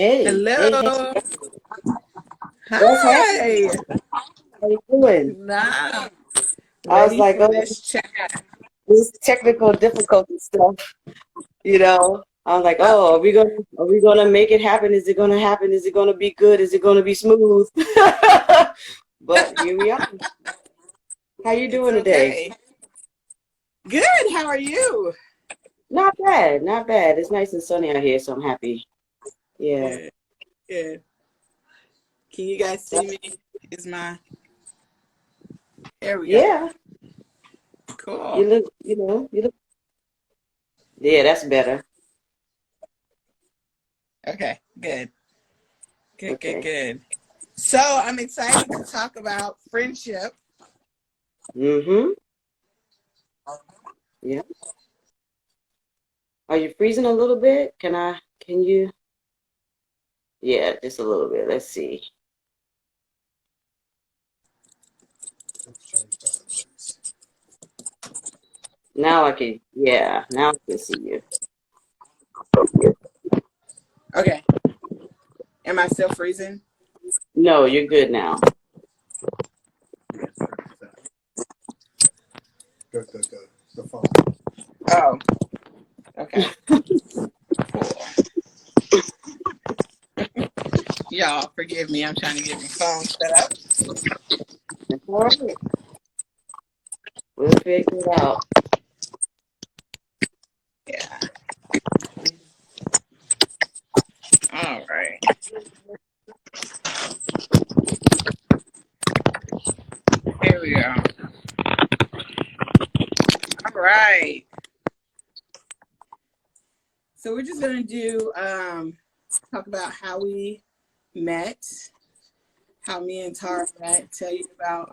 Hey, Hello. what's happening? Hi. How you doing? Nah. I was Ready like, for oh, this chat. this technical difficulty stuff, you know. I was like, Uh, oh, are we gonna make it happen? Is it gonna happen? Is it gonna be good? Is it gonna be smooth? But here we are. How you it's doing today? okay. Good. How are you? Not bad, not bad. It's nice and sunny out here, so I'm happy. Yeah. Good. Good. Can you guys see me? Is my There we go. Yeah. Cool. You look. Yeah, that's better. Okay. Good. Good, good, Okay. good. So I'm excited to talk about friendship. Mm-hmm. Yeah. Are you freezing a little bit? Can you? Yeah, just a little bit. Let's see. Now I can see you. Okay. Am I still freezing? No, you're good now. Oh, okay. Cool. Y'all, forgive me. I'm trying to get my phone set up. That's all right. We'll figure it out. Yeah. All right. Here we go. All right. So we're just gonna do talk about how we met, how me and Tara met, tell you about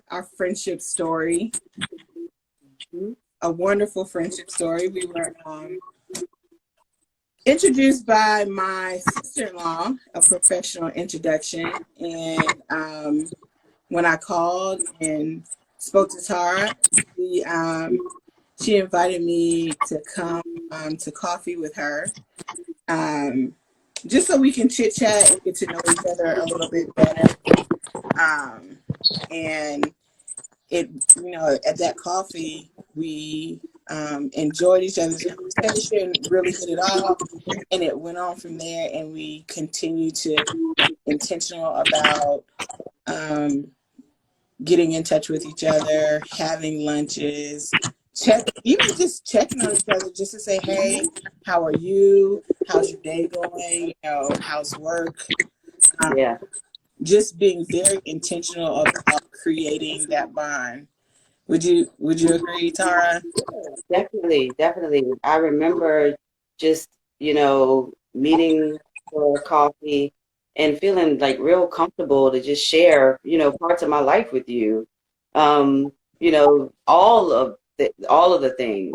our friendship story, Mhm. a wonderful friendship story. We were introduced by my sister-in-law, a professional introduction, and when I called and spoke to Tara, she she invited me to come to coffee with her. Um, just so we can chit chat and get to know each other a little bit better. Um, and it, at that coffee, we enjoyed each other's conversation, really hit it off, and it went on from there. And we continue to be intentional about um, getting in touch with each other, having lunches, even just checking on each other, just to say, hey, how are you? How's your day going? How's work? Um, Yeah, just being very intentional about creating that bond. Would you agree, Tara? definitely, definitely. I remember just, meeting for coffee and feeling like real comfortable to just share, parts of my life with you. All of the things.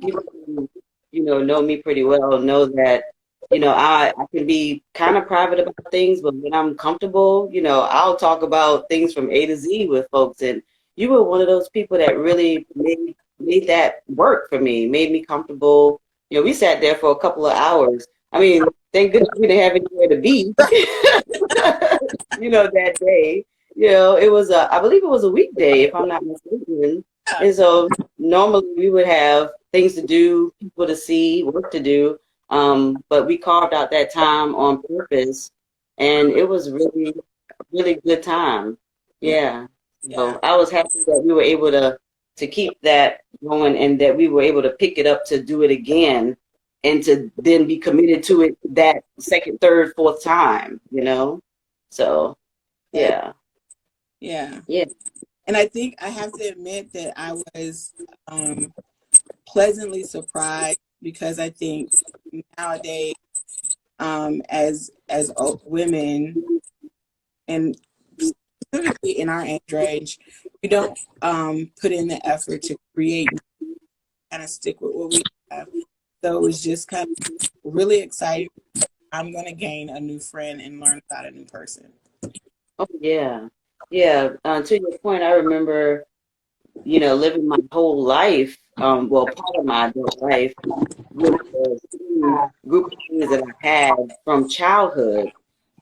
People who, know me pretty well know that, I can be kind of private about things, but when I'm comfortable, I'll talk about things from A to Z with folks. And you were one of those people that really made that work for me, made me comfortable. We sat there for a couple of hours. I mean, thank goodness we didn't have anywhere to be, that day. I believe it was a weekday, if I'm not mistaken. And so normally we would have things to do, people to see, work to do. But we carved out that time on purpose, and it was really, really good time. Yeah, Yeah. yeah, So I was happy that we were able to keep that going and that we were able to pick it up to do it again and to then be committed to it that second, third, fourth time. So yeah, yeah. yeah. Yeah. And I think I have to admit that I was um, pleasantly surprised, because I think nowadays, as women, and specifically in our age range, we don't put in the effort to create, kind of stick with what we have. So it was just kind of really exciting. I'm going to gain a new friend and learn about a new person. Oh yeah. Yeah. To your point, I remember, living my whole life well, part of my adult life with the same group of friends that I had from childhood.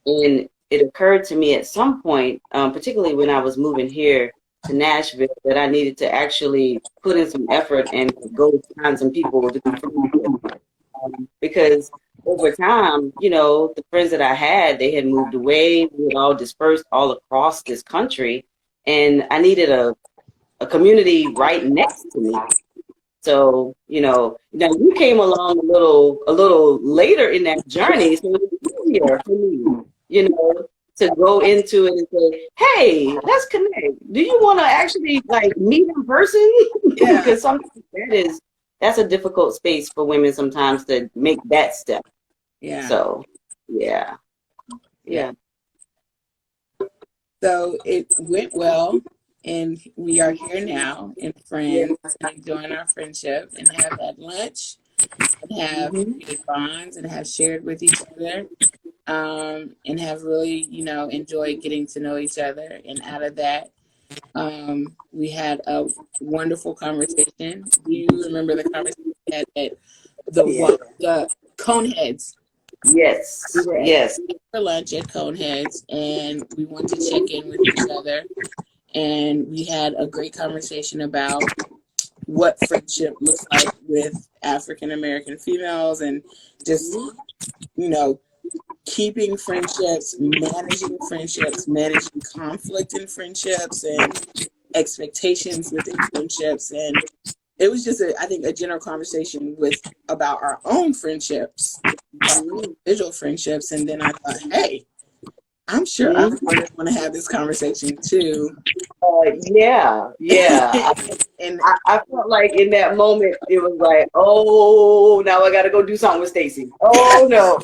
And it occurred to me at some point, particularly when I was moving here to Nashville, that I needed to actually put in some effort and go find some people to be friends with. Because over time, you know, the friends that I had, they had moved away. We had all dispersed all across this country. And I needed a community right next to me. So, you know, now you came along a little later in that journey, so it was easier for me, you know, to go into it and say, "Hey, let's connect. Do you want to actually like meet in person?" Yeah. Because sometimes that's a difficult space for women sometimes to make that step. Yeah. So, yeah. So it went well, and we are here now and friends and enjoying our friendship and have had lunch and have made bonds and have shared with each other, and have really, you know, enjoyed getting to know each other. And out of that, we had a wonderful conversation. Do you remember the conversation we had at the Coneheads? Yes. We were Yes. for lunch at Coneheads, and we wanted to check in with each other. And we had a great conversation about what friendship looks like with African American females, and just, you know, keeping friendships, managing conflict in friendships, and expectations within friendships. And it was just I think a general conversation about our own friendships, our individual friendships. And then I thought, hey, I'm sure other women want to have this conversation too. Yeah. And I felt like in that moment it was like, oh, now I got to go do something with Stacy. Oh no.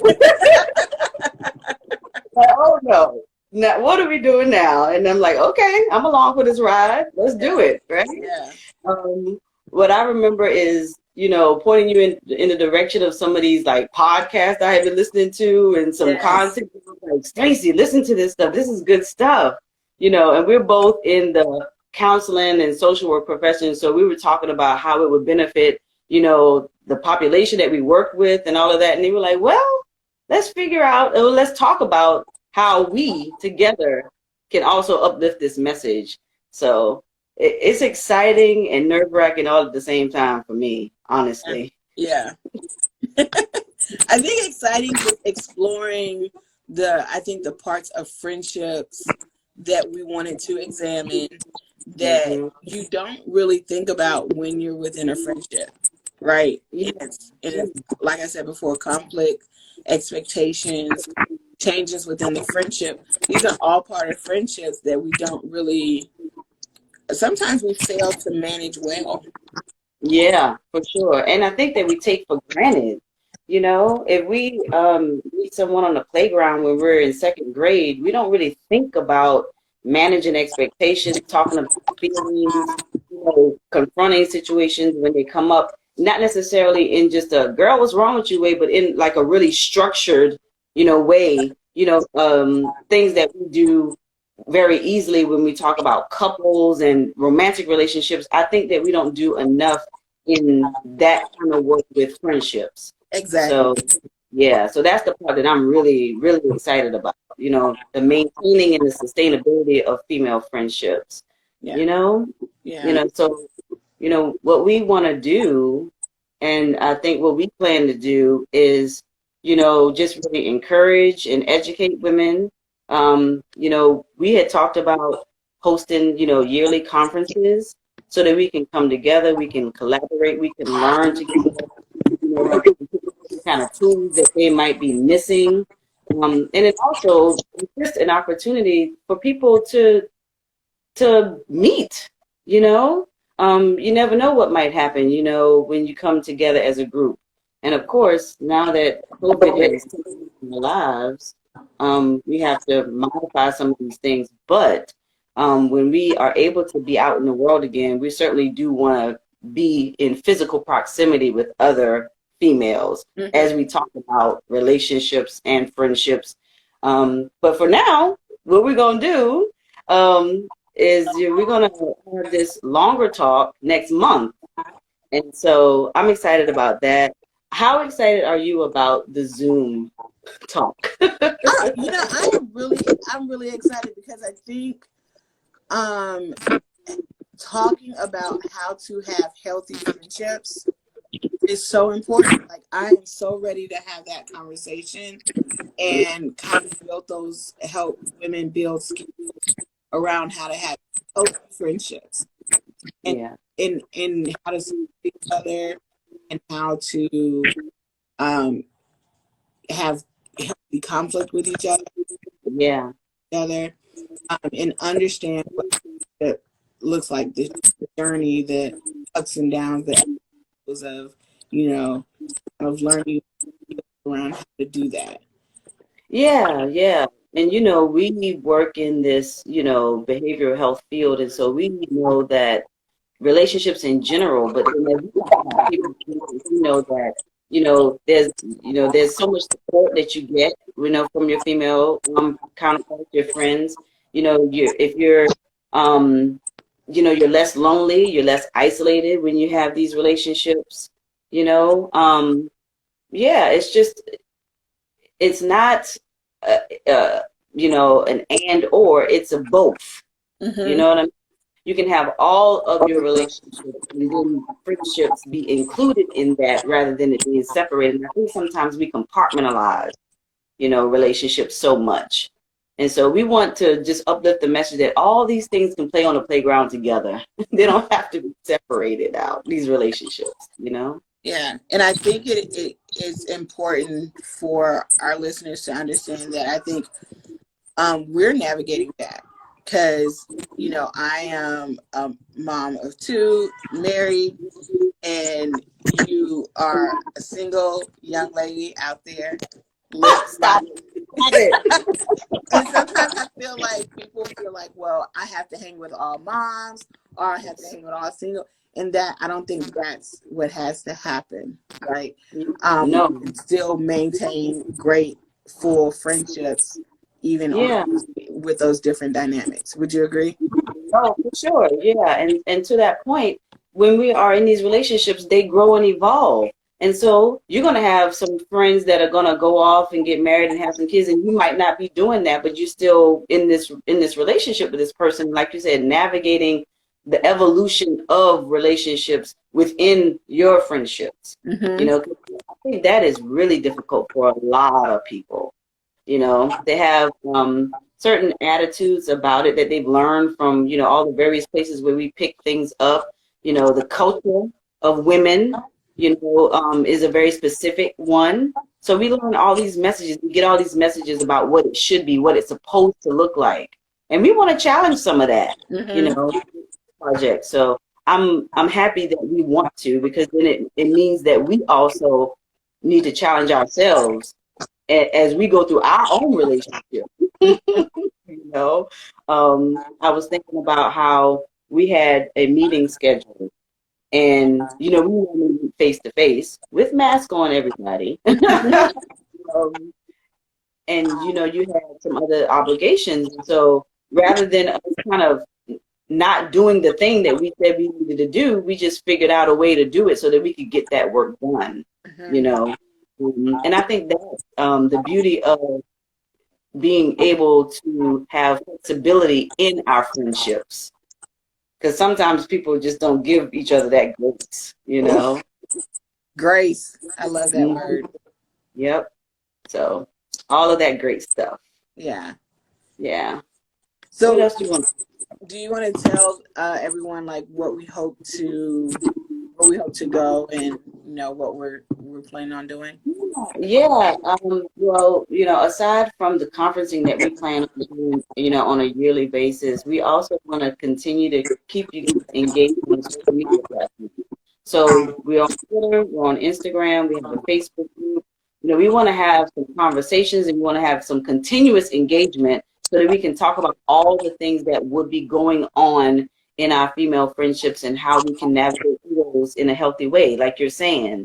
Like, oh no. Now what are we doing now? And I'm like, okay, I'm along for this ride. Let's do it, right? Yeah. What I remember is, you know, pointing you in the direction of some of these like podcasts I had been listening to and some content. Like, Stacy, listen to this stuff. This is good stuff. You know, and we're both in the counseling and social work profession. So we were talking about how it would benefit, you know, the population that we work with and all of that. And they were like, well, let's talk about how we together can also uplift this message. So it's exciting and nerve-wracking all at the same time for me, honestly. Yeah. I think exciting is exploring the parts of friendships that we wanted to examine that you don't really think about when you're within a friendship, right? And it's like I said before, conflict, expectations, changes within the friendship. These are all part of friendships that we don't really, sometimes we fail to manage well. Yeah, for sure. And I think that we take for granted, you know, if we meet someone on the playground when we're in second grade, we don't really think about managing expectations, talking about feelings, you know, confronting situations when they come up, not necessarily in just a girl, what's wrong with you way, but in like a really structured, you know, way, you know, things that we do very easily when we talk about couples and romantic relationships. I think that we don't do enough in that kind of work with friendships. Exactly. So yeah, so that's the part that I'm really, really excited about, you know, the maintaining and the sustainability of female friendships. You know? You know, so, you know, what we want to do, and I think what we plan to do is, you know, just really encourage and educate women. You know, we had talked about hosting, you know, yearly conferences so that we can come together, we can collaborate, we can learn together, you know, kind of tools that they might be missing. And it also just an opportunity for people to meet, you know. You never know what might happen, you know, when you come together as a group. And of course, now that COVID has taken our lives, we have to modify some of these things. But when we are able to be out in the world again, we certainly do want to be in physical proximity with other females as we talk about relationships and friendships. But for now, what we're going to do is we're going to have this longer talk next month. And so I'm excited about that. How excited are you about the Zoom talk? I'm really excited because I think um, talking about how to have healthy friendships is so important. Like, I am so ready to have that conversation and kind of help women build skills around how to have healthy friendships and Yeah. in how to support each other and how to um, have healthy conflict with each Yeah. other, and understand what it looks like, the journey, the ups and downs, the episodes of, kind of learning around how to do that. Yeah, yeah. And we work in this, behavioral health field, and so we know that relationships in general, but then as we talk about people, we know that, there's so much support that you get, from your female counterparts, your friends. If you're you're less lonely, you're less isolated when you have these relationships, you know. Yeah, it's not uh, uh, an and or, it's a both. You Mm-hmm. know what I mean? You can have all of your relationships and then friendships be included in that rather than it being separated. And I think sometimes we compartmentalize, relationships so much. And so we want to just uplift the message that all these things can play on the playground together. They don't have to be separated out, these relationships. Yeah, and I think it is important for our listeners to understand that. I think we're navigating that because I am a mom of two, married, and you are a single young lady out there living Stop life. it. Stop it. And sometimes I feel like people feel like, well, I have to hang with all moms or I have to hang with all single. And that, I don't think that's what has to happen, right? You No. can still maintain great, full friendships even Yeah. with those different dynamics. Would you agree? Oh, for sure. Yeah. And to that point, when we are in these relationships, they grow and evolve. And so you're going to have some friends that are going to go off and get married and have some kids, and you might not be doing that, but you're still in this relationship with this person, like you said, navigating the evolution of relationships within your friendships. Mm-hmm. 'Cause I think that is really difficult for a lot of people. They have certain attitudes about it that they've learned from, all the various places where we pick things up. The culture of women, is a very specific one. So we learn all these messages, we get all these messages about what it should be, what it's supposed to look like. And we want to challenge some of that, Mm-hmm. project. So I'm happy that we want to, because then it means that we also need to challenge ourselves as we go through our own relationship. you know, I was thinking about how we had a meeting scheduled, and we were meeting face to face with mask on, everybody. um, and you had some other obligations, and so rather than us kind of not doing the thing that we said we needed to do, we just figured out a way to do it so that we could get that work done. you Mm-hmm. know and I think that's the beauty of being able to have flexibility in our friendships, because sometimes people just don't give each other that grace. Grace. I love that Mhm. word. Yep. So all of that great stuff. Yeah. Yeah. What So else do you want? do you want to tell everyone like where we hope to go and what we're planning on doing? Yeah. Well, aside from the conferencing that we plan on doing, on a yearly basis, we also want to continue to keep you engaged on social media platforms. So we're on Twitter, we're on Instagram, we have a Facebook group. We want to have some conversations, and we want to have some continuous engagement so that we can talk about all the things that would be going on in our female friendships and how we can navigate through those in a healthy way, like you're saying.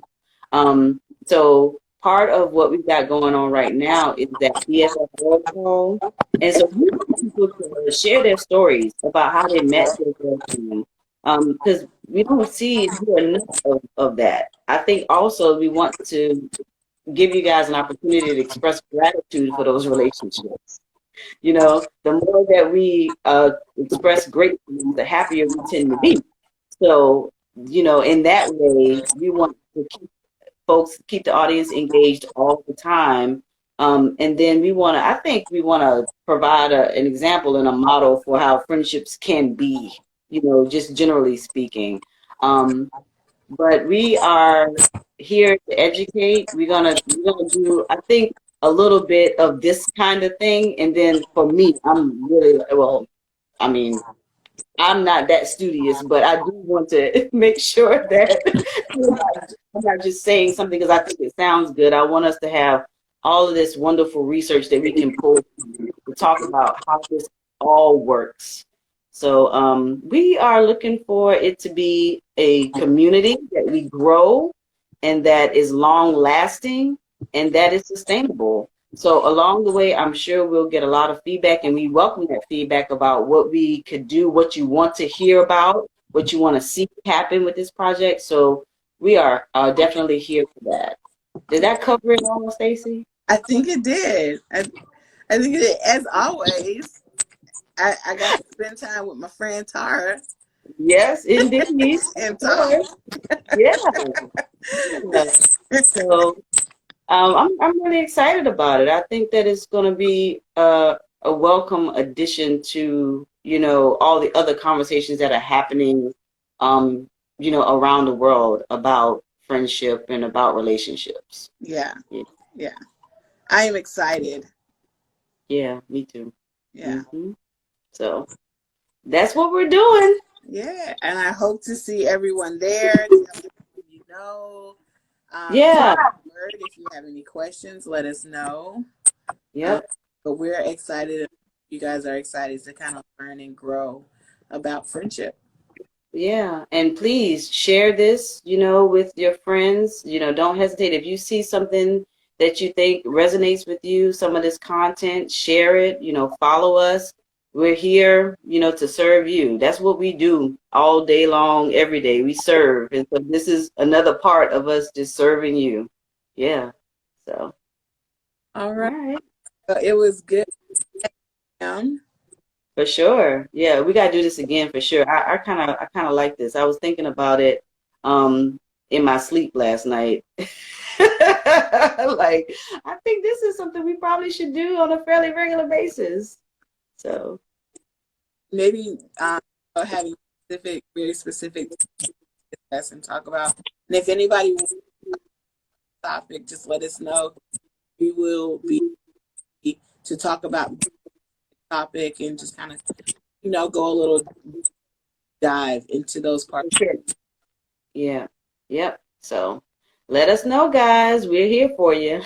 So part of what we've got going on right now is that BFF World Call. And so we want people to share their stories about how they met their girlfriend. Because we don't see and hear enough of that. I think also we want to give you guys an opportunity to express gratitude for those relationships. You know, the more that we express gratefulness, the happier we tend to be. So, you know, in that way, we want to keep folks, keep the audience engaged all the time. And then we want to, I think we want to provide an example and a model for how friendships can be, you know, just generally speaking. But we are here to educate. We're gonna do, I think, a little bit of this kind of thing, and then for me, I'm really well. I mean, I'm not that studious, but I do want to make sure that I'm not just saying something because I think it sounds good. I want us to have all of this wonderful research that we can pull to talk about how this all works. So we are looking for it to be a community that we grow and that is long lasting and that is sustainable. So along the way, I'm sure we'll get a lot of feedback, and we welcome that feedback about what we could do, what you want to hear about, what you want to see happen with this project. So we are definitely here for that. Did that cover it all, Stacy? I think it did. I think it did. As always, I got to spend time with my friend Tara Yes, indeed. and talk. Yeah. Yeah. So I'm really excited about it. I think that it's going to be a welcome addition to, you know, all the other conversations that are happening, you know, around the world about friendship and about relationships. Yeah, Yeah, yeah. I am excited. yeah, me too. Yeah, So that's what we're doing. yeah. And I hope to see everyone there. Tell me who you know. Yeah. If you have any questions, let us know. Yep. But we're excited. You guys are excited to kind of learn and grow about friendship. Yeah, and please share this, you know, with your friends. You know, don't hesitate. If you see something that you think resonates with you, some of this content, share it, you know, follow us. We're here, you know, to serve you. That's what we do all day long, every day. We serve. And so this is another part of us just serving you. Yeah. So, All all right. right. So it was good. For sure. Yeah, we gotta do this again for sure. I kind of like this. I was thinking about it in my sleep last night. Like, I think this is something we probably should do on a fairly regular basis. So, Maybe having very specific discuss and talk about. And if anybody wants a topic, just let us know. We will be to talk about the topic and just kind of, go a little dive into those parts. sure. Yeah. Yep. So, let us know, guys. We're here for you.